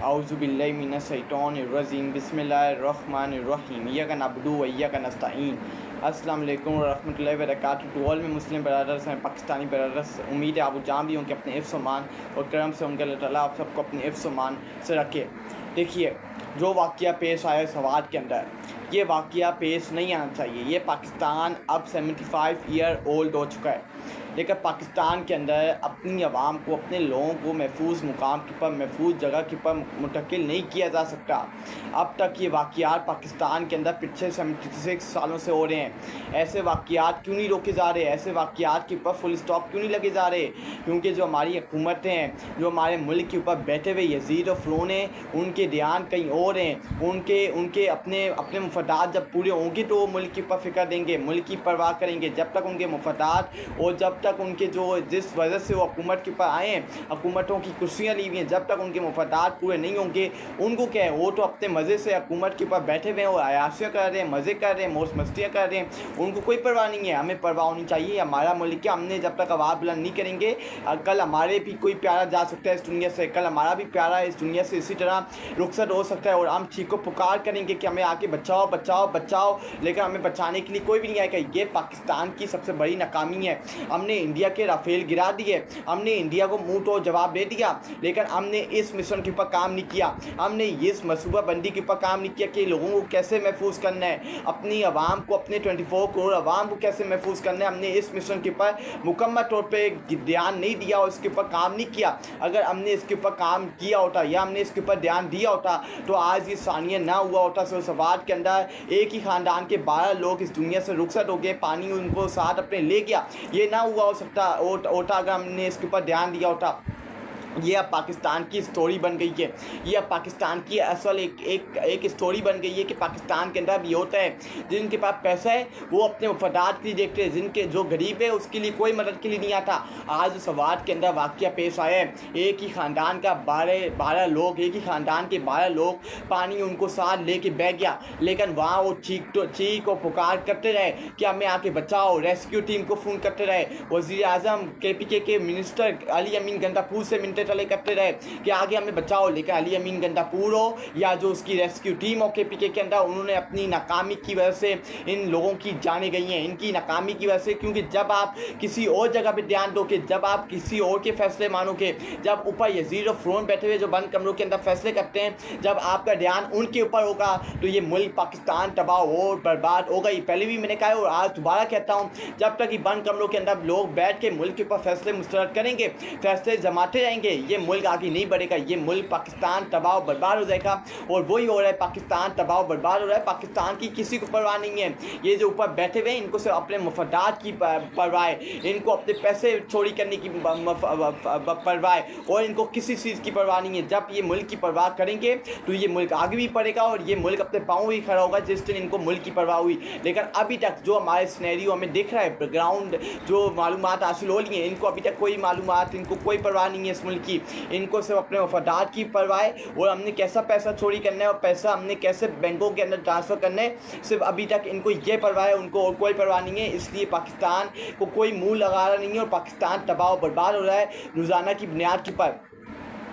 اعوذ باللہ من الشیطان الرجیم بسم اللہ الرحمن الرحیم ایاک نعبد و ایاک نستعین۔ السلام علیکم ورحمۃ اللہ وبرکاتہ ٹو آل میں مسلم برادرس ہیں، پاکستانی برادرس۔ امید ہے آپ جان بھی ہوں کہ اپنے حفظ و مان اور کرم سے ان کے اللہ تعالیٰ آپ سب کو اپنے حفظ و مان سے رکھے۔ دیکھیے، جو واقعہ پیش آیا سوات کے اندر، یہ واقعہ پیش نہیں آنا چاہیے۔ یہ پاکستان اب 75 ایئر اولڈ ہو چکا ہے، لیکن پاکستان کے اندر اپنی عوام کو، اپنے لوگوں کو محفوظ مقام کے پر، محفوظ جگہ کے پر منتقل نہیں کیا جا سکتا۔ اب تک یہ واقعات پاکستان کے اندر پچھلے 76 سالوں سے ہو رہے ہیں۔ ایسے واقعات کیوں نہیں روکے جا رہے؟ ایسے واقعات کے اوپر فل اسٹاپ کیوں نہیں لگے جا رہے؟ کیونکہ جو ہماری حکومتیں ہیں، جو ہمارے ملک کے اوپر بیٹھے ہوئے یزید و فرعون ہیں، ان کے دھیان کہیں اور ہیں۔ ان کے اپنے مفادات جب پورے ہوں گے تو وہ ملک کے اوپر فکر دیں گے، ملک کی پرواہ کریں گے۔ جب تک ان کے مفادات اور جب تک ان کے جس وجہ سے وہ حکومت کے اوپر آئے ہیں، حکومتوں کی کرسیاں لی ہوئی ہیں، جب تک ان کے مفادات پورے نہیں ہوں گے، ان کو کیا ہے، وہ تو اپنے مزے سے حکومت کے اوپر بیٹھے ہوئے ہیں اور عیاشیاں کر رہے ہیں، مزے کر رہے ہیں، موج مستیاں کر رہے ہیں۔ ان کو کوئی پرواہ نہیں ہے۔ ہمیں پرواہ ہونی چاہیے، ہمارا ملک ہے، ہم نے جب تک آواز بلند نہیں کریں گے، کل ہمارے بھی کوئی پیارا جا سکتا ہے اس دنیا سے، کل ہمارا بھی پیارا اس دنیا سے اسی طرح رخصت ہو سکتا ہے، اور ہم چیخو پکار کریں گے کہ ہمیں آ کے بچاؤ بچاؤ بچاؤ، لیکن ہمیں بچانے کے لیے کوئی بھی نہیں آئے گا۔ یہ پاکستان کی سب سے بڑی ناکامی ہے۔ ہم نے انڈیا کے رافیل گرا دیے، ہم نے انڈیا کو منہ تو جواب دے دیا، لیکن ہم نے اس مشن کے اوپر کام نہیں کیا، ہم نے اس منصوبہ بندی کے اوپر کام نہیں کیا کہ لوگوں کو کیسے محفوظ کرنا ہے، اپنی عوام کو، اپنے 24 کروڑ عوام کو کیسے محفوظ کرنا ہے۔ ہم نے اس مشن کے اوپر مکمل طور پہ دھیان نہیں دیا اور اس کے اوپر کام نہیں کیا۔ اگر ہم نے اس کے اوپر کام کیا ہوتا یا ہم نے اس کے اوپر دھیان دیا ہوتا تو آج یہ ثانیہ نہ ہوا ہوتا۔ سوات کے اندر ایک ہی خاندان کے 12 لوگ اس دنیا سے رخصت ہو گئے، پانی ان کو ساتھ اپنے لے گیا۔ یہ نہ ہوا ہو سکتا ہوتا اگر ہم نے اس کے اوپر دھیان دیا ہوتا۔ یہ اب پاکستان کی اسٹوری بن گئی ہے، یہ اب پاکستان کی اصل ایک اسٹوری بن گئی ہے کہ پاکستان کے اندر بھی ہوتا ہے، جن کے پاس پیسہ ہے وہ اپنے مفادات کے لیے دیکھتے ہیں، جن کے جو غریب ہے اس کے لیے کوئی مدد کے لیے نہیں آتا۔ آج سوات کے اندر واقعہ پیش آیا ہے، ایک ہی خاندان کا 12 لوگ، ایک ہی خاندان کے 12 لوگ، پانی ان کو ساتھ لے کے بہ گیا، لیکن وہاں وہ چیخ و پکار کرتے رہے کہ ہمیں آ کے بچاؤ، ریسکیو ٹیم کو فون کرتے رہے۔ وزیر اعظم KPK کے منسٹر علی امین گنداپور سے منٹیں چلے کرتے رہے کہ آگے ہمیں بچاؤ، لیکن علی امین گنداپور ہو یا جو اس کی ریسکیو ٹیم ہو KPK کے اندر، انہوں نے اپنی ناکامی کی وجہ سے ان لوگوں کی جانیں گئی ہیں، ان کی ناکامی کی وجہ سے۔ کیونکہ جب آپ کسی اور جگہ پہ دھیان دو گے، جب آپ کسی اور کے فیصلے مانو گے، جب اوپر یزید و فرعون بیٹھے ہوئے جو بند کمروں کے اندر فیصلے کرتے ہیں، جب آپ کا دھیان ان کے اوپر ہوگا تو یہ ملک پاکستان تباہ اور برباد ہوگا ہی۔ پہلے بھی میں نے کہا ہے اور آج دوبارہ کہتا ہوں، جب تک یہ بند کمروں کے اندر لوگ بیٹھ کے ملک کے اوپر فیصلے مسترد کریں گے، فیصلے جماتے رہیں گے، یہ ملک آگے نہیں بڑھے گا، یہ ملک پاکستان تباہ و برباد ہو جائے گا۔ اور وہی ہو رہا ہے، پاکستان تباہ و برباد ہو رہا ہے۔ پاکستان کی کسی کو پرواہ نہیں ہے۔ یہ جو اوپر بیٹھے ہوئے ہیں، ان کو صرف اپنے مفادات کی پرواہ ہے، ان کو اپنے پیسے چوری کرنے کی پرواہ ہے، اور ان کو کسی چیز کی پرواہ نہیں ہے۔ جب یہ ملک کی پرواہ کریں گے تو یہ ملک آگے بھی پڑے گا اور یہ ملک اپنے پاؤں ہی کھڑا ہوگا جس دن ان کو ملک کی پرواہ ہوئی۔ لیکن ابھی تک جو ہمارے سینیریو ہمیں دکھ رہا ہے، گراؤنڈ جو معلومات حاصل ہو رہی ہیں، ان کو ابھی تک کوئی معلومات، ان کو کوئی پرواہ نہیں ہے اس ملک کی، ان کو صرف اپنے مفادات کی پرواہ ہے، اور ہم نے کیسا پیسہ چوری کرنا ہے اور پیسہ ہم نے کیسے بینکوں کے اندر ٹرانسفر کرنا ہے، صرف ابھی تک ان کو یہ پرواہ ہے، ان کو اور کوئی پرواہ نہیں ہے۔ اس لیے پاکستان کو کوئی منہ لگا رہا نہیں ہے اور پاکستان تباہ و برباد ہو رہا ہے روزانہ کی بنیاد کے پر۔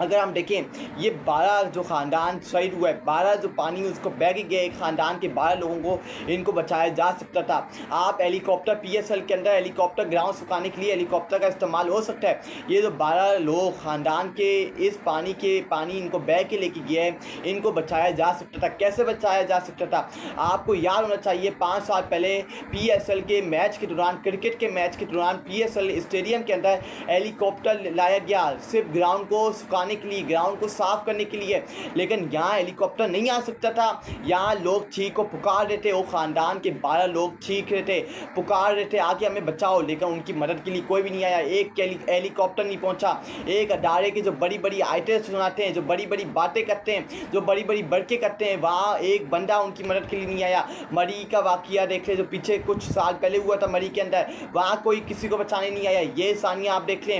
اگر ہم دیکھیں، یہ 12 جو خاندان شہید ہوا ہے، 12 جو پانی اس کو بہہ گیا، ایک خاندان کے 12 لوگوں کو ان کو بچایا جا سکتا تھا۔ آپ ہیلی کاپٹر PSL کے اندر ہیلی کاپٹر گراؤنڈ سکھانے کے لیے ہیلی کاپٹر کا استعمال ہو سکتا ہے۔ یہ جو 12 لوگ خاندان کے اس پانی ان کو بہہ کے لے کے گیا ہے، ان کو بچایا جا سکتا تھا۔ کیسے بچایا جا سکتا تھا؟ آپ کو یاد ہونا چاہیے 5 سال پہلے PSL کے میچ کے دوران، کرکٹ کے میچ کے دوران PSL اسٹیڈیم کے اندر ہیلی کاپٹر لایا گیا صرف گراؤنڈ کو سکھانے کے لیے، گراؤنڈ کو صاف کرنے کے لیے، لیکن یہاں ہیلی کاپٹر نہیں آ سکتا تھا۔ یہاں لوگ چیخ و پکار رہے تھے، وہ خاندان کے 12 لوگ چیخ رہے تھے، پکار رہے تھے آگے ہمیں بچاؤ، لیکن ان کی مدد کے لیے کوئی بھی نہیں آیا، ایک ہیلی کاپٹر نہیں پہنچا۔ ایک ادارے کے جو بڑی بڑی آئٹیں سناتے ہیں، جو بڑی بڑی باتیں کرتے ہیں، جو بڑی بڑی برقیں کرتے ہیں، وہاں ایک بندہ ان کی مدد کے لیے نہیں آیا۔ مری کا واقعہ دیکھ لیں جو پیچھے کچھ سال پہلے ہوا تھا مری کے اندر، وہاں کوئی کسی کو بچانے نہیں آیا۔ یہ ثانیہ آپ دیکھ لیں،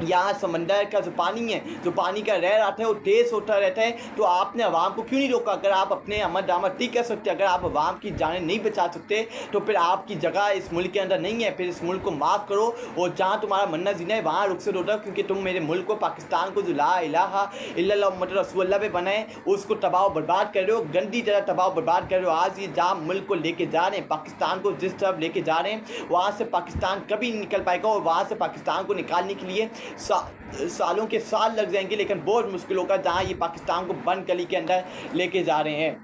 یہاں سمندر کا جو پانی ہے، جو پانی کا رہ رہا ہے وہ تیز ہوتا رہتا ہے، تو آپ نے عوام کو کیوں نہیں روکا؟ اگر آپ اپنے امر آمد نہیں کر سکتے، اگر آپ عوام کی جانیں نہیں بچا سکتے، تو پھر آپ کی جگہ اس ملک کے اندر نہیں ہے، پھر اس ملک کو معاف کرو، اور جہاں تمہارا مننا زینا ہے وہاں رخصت ہو جاؤ، کیونکہ تم میرے ملک کو، پاکستان کو، جو لا الہ الا اللہ محمد رسول اللہ پہ بنا ہے، اس کو تباہ و برباد کر رہے ہو، گندی طرح تباہ و برباد کر رہے ہو۔ آج یہ جہاں ملک کو لے کے جا رہے ہیں، پاکستان کو جس طرف لے کے جا رہے ہیں، وہاں سے پاکستان کبھی نہیں نکل پائے گا، اور وہاں سے پاکستان کو نکالنے کے لیے سالوں کے سال لگ جائیں گے، لیکن بہت مشکل ہوگا، جہاں یہ پاکستان کو بند گلی کے اندر لے کے جا رہے ہیں۔